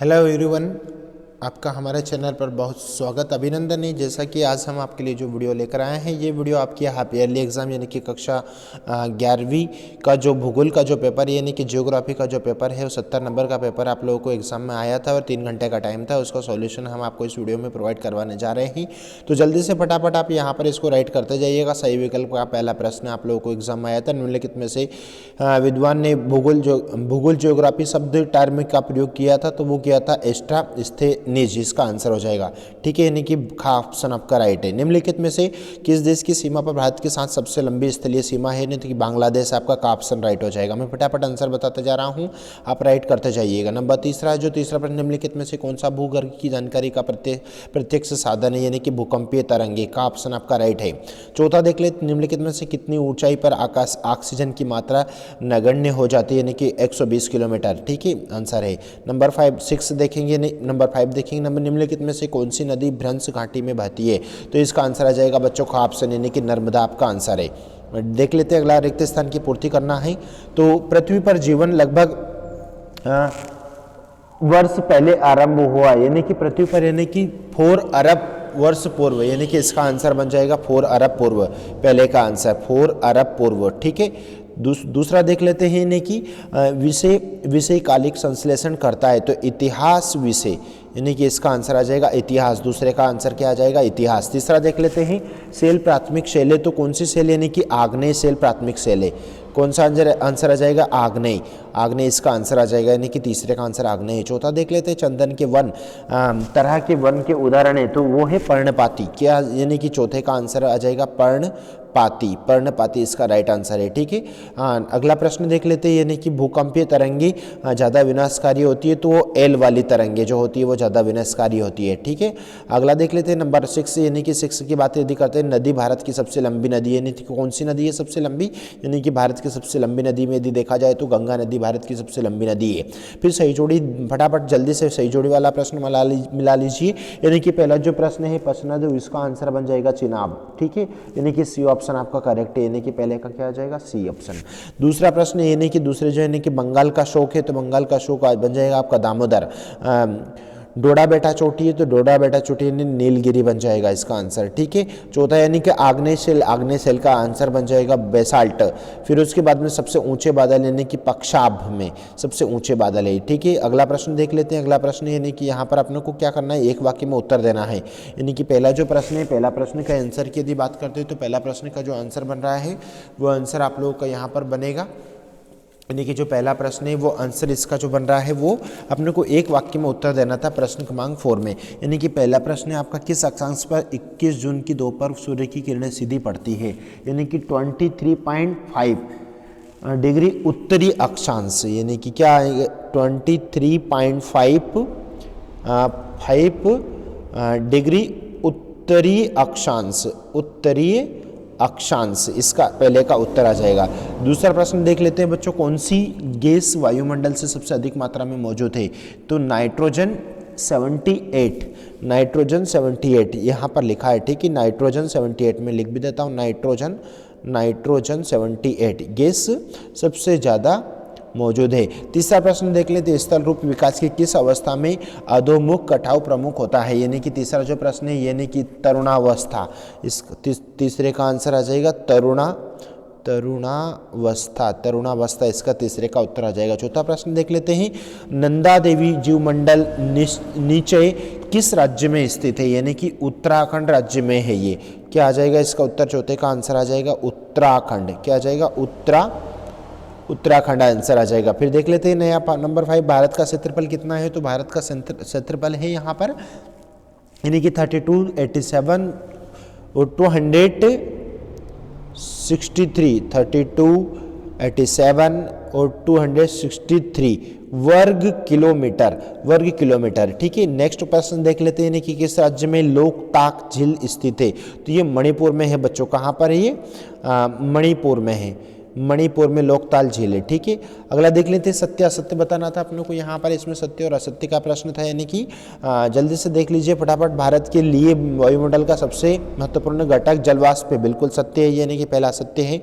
Hello everyone, आपका हमारे channel पर बहुत स्वागत अभिनंदन है। जैसा कि आज हम आपके लिए जो वीडियो लेकर आए हैं, ये वीडियो आपकी हाफ ईयरली एग्ज़ाम यानी कि कक्षा 11वीं का जो भूगोल का जो पेपर यानी कि ज्योग्राफी का जो पेपर है वो 70 नंबर का पेपर आप लोगों को एग्ज़ाम में आया था और 3 घंटे का टाइम था। उसका सॉल्यूशन हम आपको इस वीडियो में प्रोवाइड करवाने जा रहे हैं। तो जल्दी से फटाफट आप यहाँ पर इसको राइट करते जाइएगा। सही विकल्प का पहला प्रश्न आप लोगों को एग्जाम में आया था, निम्नलिखित में से विद्वान ने भूगोल ज्योग्राफी शब्द टर्म का प्रयोग किया था, तो वो किया था एस्ट्रास्थेनीज। इसका आंसर हो जाएगा, ठीक है, यानी कि खा ऑप्शन आपका राइट है। निम्नलिखित में से किस देश की सीमा पर भारत के साथ सबसे लंबी स्थलीय सीमा है, नहीं तो कि बांग्लादेश। आपका का ऑप्शन राइट हो जाएगा। मैं फटाफट आंसर बताते जा रहा हूं, आप राइट करते जाइएगा। नंबर तीसरा प्रश्न, निम्नलिखित में से कौन सा भूगर्भ की जानकारी का प्रत्यक्ष साधन है, यानी कि भूकंपीय तरंगे। का ऑप्शन आपका राइट है। चौथा देख ले, निम्नलिखित में से कितनी ऊंचाई पर आकाश ऑक्सीजन की मात्रा नगण्य हो जाती है, यानी कि 120 किलोमीटर, ठीक है, आंसर है। नंबर 5 देखेंगे, नंबर 5 देखेंगे। निम्नलिखित में से कौन सी नदी भ्रंश घाटी में बहती है, तो इसका आंसर आ जाएगा बच्चों का ऑप्शन यानी कि नर्मदा आपका आंसर है। देख लेते हैं, अगला रिक्त स्थान की पूर्ति करना है। तो पृथ्वी पर जीवन लगभग वर्ष पहले आरंभ हुआ, यानी कि पृथ्वी पर, यानी कि 4 अरब वर्ष पूर्व, यानी कि इसका आंसर बन जाएगा 4 अरब पूर्व। पहले का आंसर 4 अरब पूर्व, ठीक है। दूसरा देख लेते हैं, यानी कि विषय कालिक संश्लेषण करता है, तो इतिहास विषय, यानी कि इसका आंसर आ जाएगा इतिहास। दूसरे का आंसर क्या आ जाएगा, इतिहास। तीसरा देख लेते हैं, सेल प्राथमिक सेल है, तो कौन सी सेल, यानी कि आग्नेय सेल प्राथमिक सेल है। कौन सा आंसर आ जाएगा, आग्नेय। आग्नेय इसका आंसर आ जाएगा, यानी कि तीसरे का आंसर आग्नेय है। चौथा देख लेते हैं, चंदन के वन तरह के वन के उदाहरण है, तो वो है पर्णपाती। क्या, यानी कि चौथे का आंसर आ जाएगा पर्णपाती इसका राइट आंसर है, ठीक है। अगला प्रश्न देख लेते हैं, यानी कि भूकंपीय तरंगे ज़्यादा विनाशकारी होती है, तो वो एल वाली तरंगे जो होती है वो ज़्यादा विनाशकारी होती है, ठीक है। अगला देख लेते हैं, नंबर 6, यानी कि 6 की बात यदि करते हैं, नदी भारत की सबसे लंबी नदी है, यानी कि कौन सी नदी है सबसे लंबी, यानी कि भारत की सबसे लंबी नदी में यदि देखा जाए तो गंगा नदी भारत की सबसे लंबी नदी है। फिर सही जोड़ी, फटाफट जल्दी से सही जोड़ी वाला प्रश्न मिला लीजिए, यानी कि पहला जो प्रश्न है पसनद, इसका आंसर बन जाएगा चिनाब, ठीक है, यानी कि सी ऑप्शन आपका करेक्ट है, यानी कि पहले का क्या आ जाएगा, सी ऑप्शन। दूसरा प्रश्न, यानी कि दूसरे जो है कि बंगाल का शोक है, तो बंगाल का शोक बन जाएगा आपका दामोदर। डोडा बेटा चोटी है, तो डोडा बेटा चोटी यानी नीलगिरी बन जाएगा इसका आंसर, ठीक है। चौथा, यानी कि आग्नेय सेल का आंसर बन जाएगा बेसाल्ट। फिर उसके बाद में सबसे ऊंचे बादल, यानी कि पक्षाभ में सबसे ऊंचे बादल है, ठीक है। अगला प्रश्न देख लेते हैं। अगला प्रश्न, यानी कि यहाँ पर अपने को क्या करना है, एक वाक्य में उत्तर देना है, यानी कि पहला जो प्रश्न है, पहला प्रश्न का आंसर की यदि बात करते हैं, तो पहला प्रश्न का जो आंसर बन रहा है वो आंसर आप लोगों का यहाँ पर बनेगा, यानी कि जो पहला प्रश्न है वो आंसर इसका जो बन रहा है वो अपने को एक वाक्य में उत्तर देना था प्रश्न क्रमांक 4 में। यानी कि पहला प्रश्न है आपका, किस अक्षांश पर 21 जून की दोपहर सूर्य की किरणें सीधी पड़ती है, यानी कि 23.5 डिग्री उत्तरी अक्षांश, यानी कि क्या आएगा 23.5 डिग्री उत्तरी अक्षांश, इसका पहले का उत्तर आ जाएगा। दूसरा प्रश्न देख लेते हैं बच्चों, कौन सी गैस वायुमंडल से सबसे अधिक मात्रा में मौजूद है, तो नाइट्रोजन 78 यहाँ पर लिखा है, ठीक है, नाइट्रोजन 78 में लिख भी देता हूँ, नाइट्रोजन 78 गैस सबसे ज़्यादा मौजूद है। तीसरा प्रश्न देख लेते हैं, स्थल रूप विकास की किस अवस्था में अधोमुख कटाव प्रमुख होता है, यानी कि तीसरा जो प्रश्न है, यानी कि तरुणावस्था। इस तीसरे का आंसर आ जाएगा तरुणावस्था इसका तीसरे का उत्तर आ जाएगा। चौथा प्रश्न देख लेते हैं, नंदा देवी जीवमंडल नीचे किस राज्य में स्थित है, यानी कि उत्तराखंड राज्य में है ये। क्या आ जाएगा इसका उत्तर, चौथे का आंसर आ जाएगा उत्तराखंड। क्या आ जाएगा, उत्तराखंड आंसर आ जाएगा। फिर देख लेते हैं नया नंबर 5, भारत का क्षेत्रफल कितना है, तो भारत का क्षेत्रफल है यहाँ पर, यानी कि 32, 87 और 263 और 263 वर्ग किलोमीटर, ठीक है। नेक्स्ट प्रश्न देख लेते हैं कि किस राज्य में लोकताक झील स्थित है, तो ये मणिपुर में है बच्चों। कहाँ पर है ये, मणिपुर में है। मणिपुर में लोकताल झील है। ठीक है, अगला देख लेते हैं, सत्य असत्य बताना था अपने को यहाँ पर, इसमें सत्य और असत्य का प्रश्न था, यानी कि जल्दी से देख लीजिए फटाफट। भारत के लिए वायुमंडल का सबसे महत्वपूर्ण घटक जलवाष्प है, बिल्कुल सत्य है, यानी कि पहला सत्य है।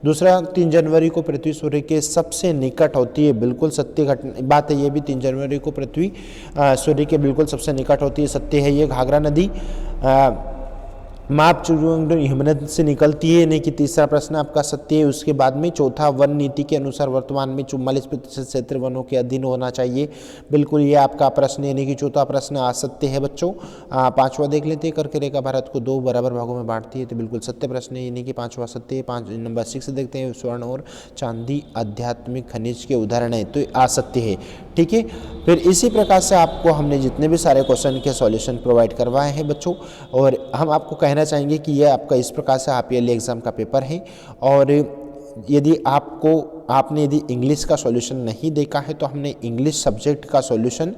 दूसरा, 3 जनवरी को पृथ्वी सूर्य के सबसे निकट होती है, बिल्कुल सत्य बात है ये भी। 3 जनवरी को पृथ्वी सूर्य के बिल्कुल सबसे निकट होती है, सत्य है ये। घाघरा नदी मापचुंग हिमनद से निकलती है, यानी कि तीसरा प्रश्न आपका सत्य है। उसके बाद में चौथा, वन नीति के अनुसार वर्तमान में 44% क्षेत्र वनों के अधीन होना चाहिए, बिल्कुल ये आपका प्रश्न, यानी कि चौथा प्रश्न असत्य है बच्चों। पांचवा देख लेते हैं, कर्क रेखा भारत को 2 बराबर भागों में बांटती है, तो बिल्कुल सत्य प्रश्न है, यानी कि पांचवा सत्य है। 5 नंबर 6 देखते हैं, स्वर्ण और चांदी आध्यात्मिक खनिज के उदाहरण है, तो असत्य है। ठीक है, फिर इसी प्रकार से आपको हमने जितने भी सारे क्वेश्चन के सॉल्यूशन प्रोवाइड करवाए हैं बच्चों, और हम आपको कहना चाहेंगे कि यह आपका इस प्रकार से हाफ ईयरली एग्जाम का पेपर है। और यदि आपने यदि इंग्लिश का सॉल्यूशन नहीं देखा है तो हमने इंग्लिश सब्जेक्ट का सॉल्यूशन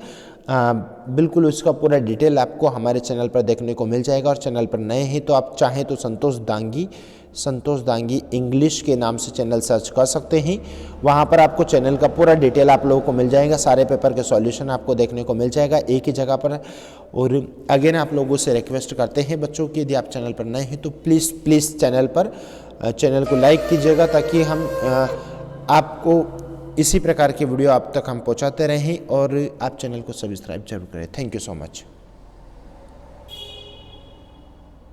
बिल्कुल उसका पूरा डिटेल आपको हमारे चैनल पर देखने को मिल जाएगा। और चैनल पर नए हैं तो आप चाहें तो संतोष दांगी इंग्लिश के नाम से चैनल सर्च कर सकते हैं, वहाँ पर आपको चैनल का पूरा डिटेल आप लोगों को मिल जाएगा, सारे पेपर के सॉल्यूशन आपको देखने को मिल जाएगा एक ही जगह पर। और अगेन आप लोगों से रिक्वेस्ट करते हैं बच्चों कि यदि आप चैनल पर नए हैं तो प्लीज़ चैनल को लाइक कीजिएगा, ताकि हम आपको इसी प्रकार के वीडियो आप तक हम पहुँचाते रहें, और आप चैनल को सब्सक्राइब जरूर करें। Thank you so much.